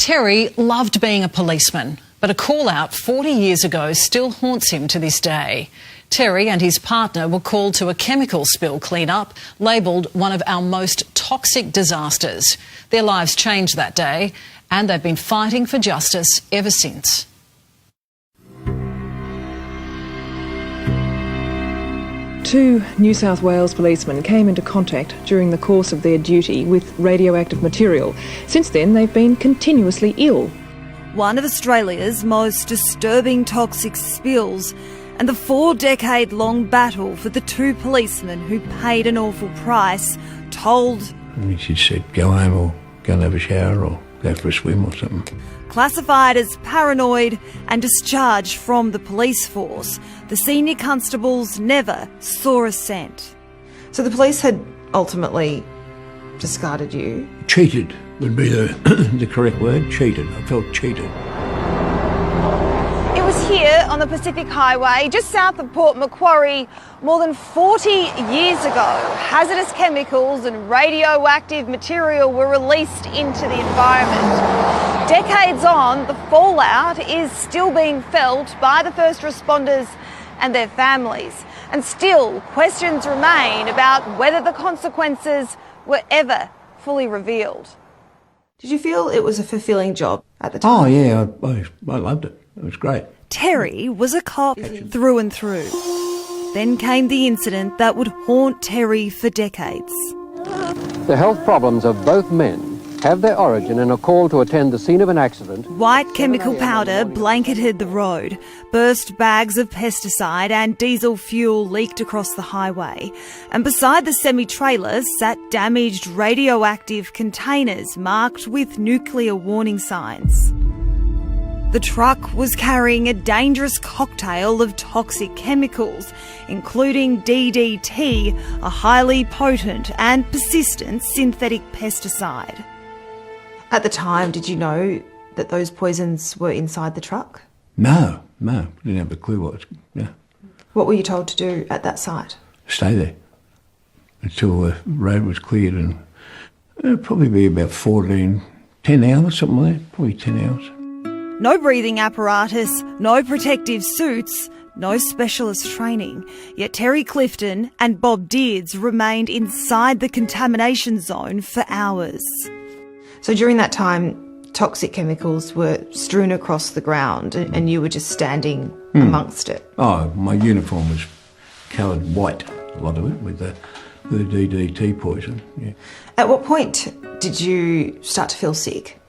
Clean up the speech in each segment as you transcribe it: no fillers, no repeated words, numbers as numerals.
Terry loved being a policeman, but a call-out 40 years ago still haunts him to this day. Terry and his partner were called to a chemical spill clean-up, labelled one of our most toxic disasters. Their lives changed that day, and they've been fighting for justice ever since. Two New South Wales policemen came into contact during the course of their duty with radioactive material. Since then, they've been continuously ill. One of Australia's most disturbing toxic spills, and the 4-decade-long battle for the two policemen who paid an awful price, told... She said, go home or go and have a shower or go for a swim or something. Classified as paranoid and discharged from the police force, the senior constables never saw a cent. So the police had ultimately discarded you? Cheated would be the correct word, cheated. I felt cheated. It was here on the Pacific Highway, just south of Port Macquarie, more than 40 years ago. Hazardous chemicals and radioactive material were released into the environment. Decades on, the fallout is still being felt by the first responders and their families. And still, questions remain about whether the consequences were ever fully revealed. Did you feel it was a fulfilling job at the time? Oh, yeah, I loved it. It was great. Terry was a cop through and through. Then came the incident that would haunt Terry for decades. The health problems of both men have their origin in a call to attend the scene of an accident. White chemical powder blanketed the road. Burst bags of pesticide and diesel fuel leaked across the highway. And beside the semi-trailer sat damaged radioactive containers marked with nuclear warning signs. The truck was carrying a dangerous cocktail of toxic chemicals, including DDT, a highly potent and persistent synthetic pesticide. At the time, did you know that those poisons were inside the truck? No, didn't have a clue what. What were you told to do at that site? Stay there until the road was cleared, and it'll probably be about 10 hours, something like that, probably 10 hours. No breathing apparatus, no protective suits, no specialist training. Yet Terry Clifton and Bob DEARDS remained inside the contamination zone for hours. So during that time, toxic chemicals were strewn across the ground and you were just standing amongst it? Oh, my uniform was coloured white, a lot of it, with the DDT poison, yeah. At what point did you start to feel sick?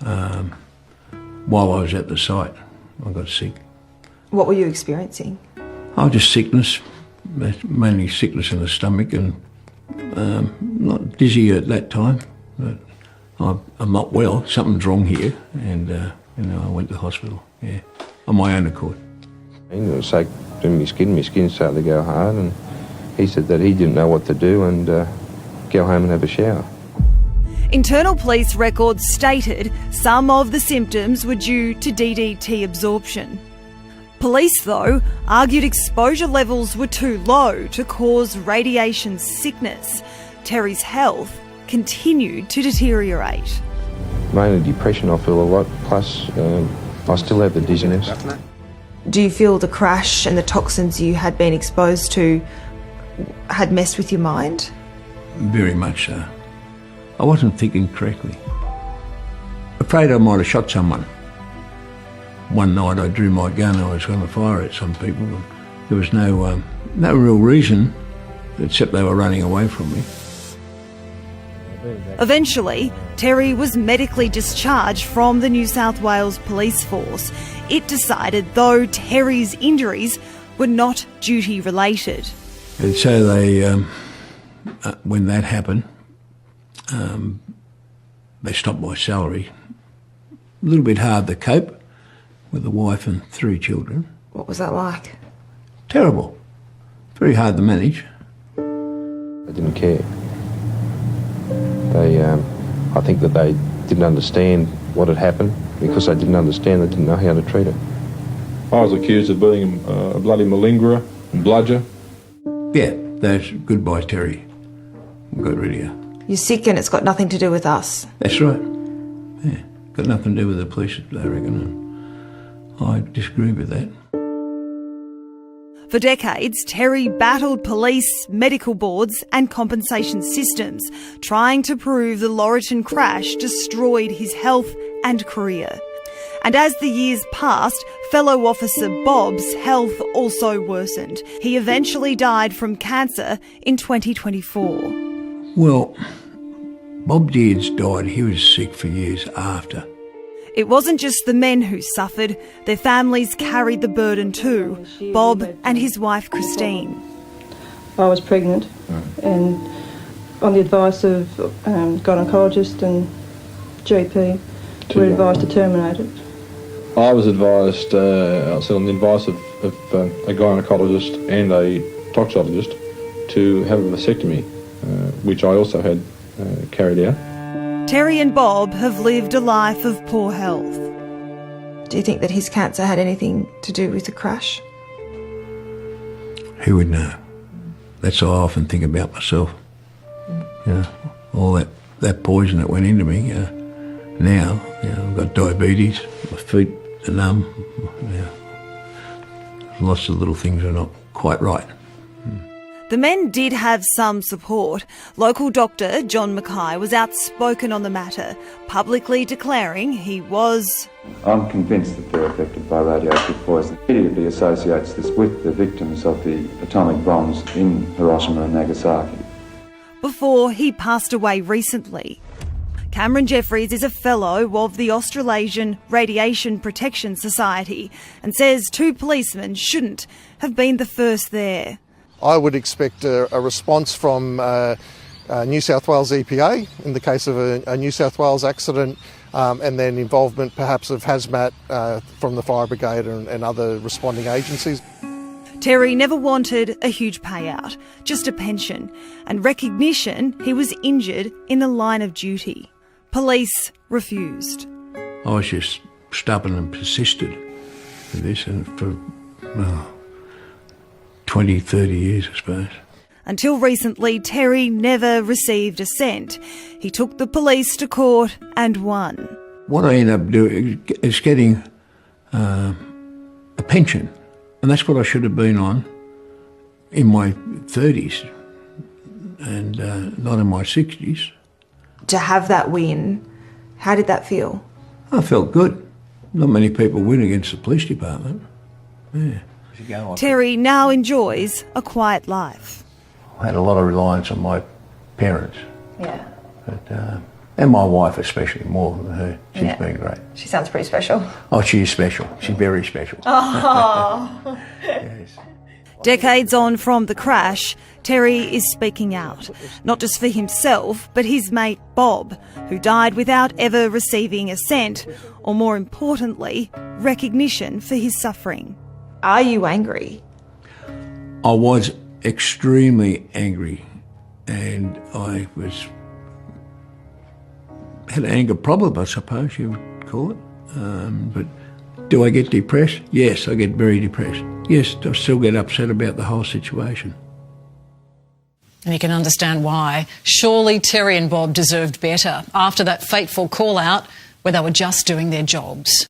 While I was at the site, I got sick. What were you experiencing? Oh, just sickness, mainly sickness in the stomach, and not dizzy at that time. But I'm not well, something's wrong here, and I went to the hospital, yeah, on my own accord. It was like my skin started to go hard, and he said that he didn't know what to do and go home and have a shower. Internal police records stated some of the symptoms were due to DDT absorption. Police, though, argued exposure levels were too low to cause radiation sickness. Terry's health continued to deteriorate. Mainly depression, I feel a lot, plus I still have the dizziness. Do you feel the crash and the toxins you had been exposed to had messed with your mind? Very much so. I wasn't thinking correctly. Afraid I might have shot someone. One night I drew my gun, I was going to fire at some people. There was no real reason, except they were running away from me. Eventually, Terry was medically discharged from the New South Wales Police Force. It decided, though, Terry's injuries were not duty-related. And so they, when that happened, they stopped my salary. A little bit hard to cope with a wife and 3 children. What was that like? Terrible. Very hard to manage. I didn't care. I think that they didn't understand what had happened. Because they didn't understand, they didn't know how to treat it. I was accused of being a bloody malingerer and bludger. Yeah, that's goodbye, Terry. We got rid of you. You're sick and it's got nothing to do with us. That's right. Yeah, got nothing to do with the police, I reckon. And I disagree with that. For decades, Terry battled police, medical boards and compensation systems, trying to prove the Laurieton crash destroyed his health and career. And as the years passed, fellow officer Bob's health also worsened. He eventually died from cancer in 2024. Well, Bob DEARDS died. He was sick for years after. It wasn't just the men who suffered, their families carried the burden too, Bob and his wife Christine. I was pregnant and on the advice of gynaecologist and GP, we were advised to terminate it. I was advised, on the advice of a gynaecologist and a toxologist to have a vasectomy, which I also had carried out. Terry and Bob have lived a life of poor health. Do you think that his cancer had anything to do with the crash? Who would know? That's how I often think about myself. You know, all that poison that went into me. Now, I've got diabetes, my feet are numb. Lots of little things are not quite right. The men did have some support. Local doctor John Mackay was outspoken on the matter, publicly declaring he was... I'm convinced that they're affected by radioactive poison. Immediately associates this with the victims of the atomic bombs in Hiroshima and Nagasaki. Before he passed away recently. Cameron Jeffries is a fellow of the Australasian Radiation Protection Society and says 2 policemen shouldn't have been the first there. I would expect a response from New South Wales EPA in the case of a New South Wales accident, and then involvement perhaps of hazmat from the fire brigade and other responding agencies. Terry never wanted a huge payout, just a pension and recognition he was injured in the line of duty. Police refused. I was just stubborn and persisted with this, and for 20, 30 years, I suppose. Until recently, Terry never received a cent. He took the police to court and won. What I ended up doing is getting a pension, and that's what I should have been on in my 30s and not in my 60s. To have that win, how did that feel? I felt good. Not many people win against the police department. Yeah. Terry now enjoys a quiet life. I had a lot of reliance on my parents. Yeah. But, and my wife especially, more than her. She's been great. She sounds pretty special. Oh, she is special. She's very special. Oh. Yes. Decades on from the crash, Terry is speaking out, not just for himself, but his mate Bob, who died without ever receiving a cent, or more importantly, recognition for his suffering. Are you angry? I was extremely angry, and I had an anger problem, I suppose you would call it. But do I get depressed? Yes, I get very depressed. Yes, I still get upset about the whole situation. And you can understand why. Surely Terry and Bob deserved better after that fateful call-out where they were just doing their jobs.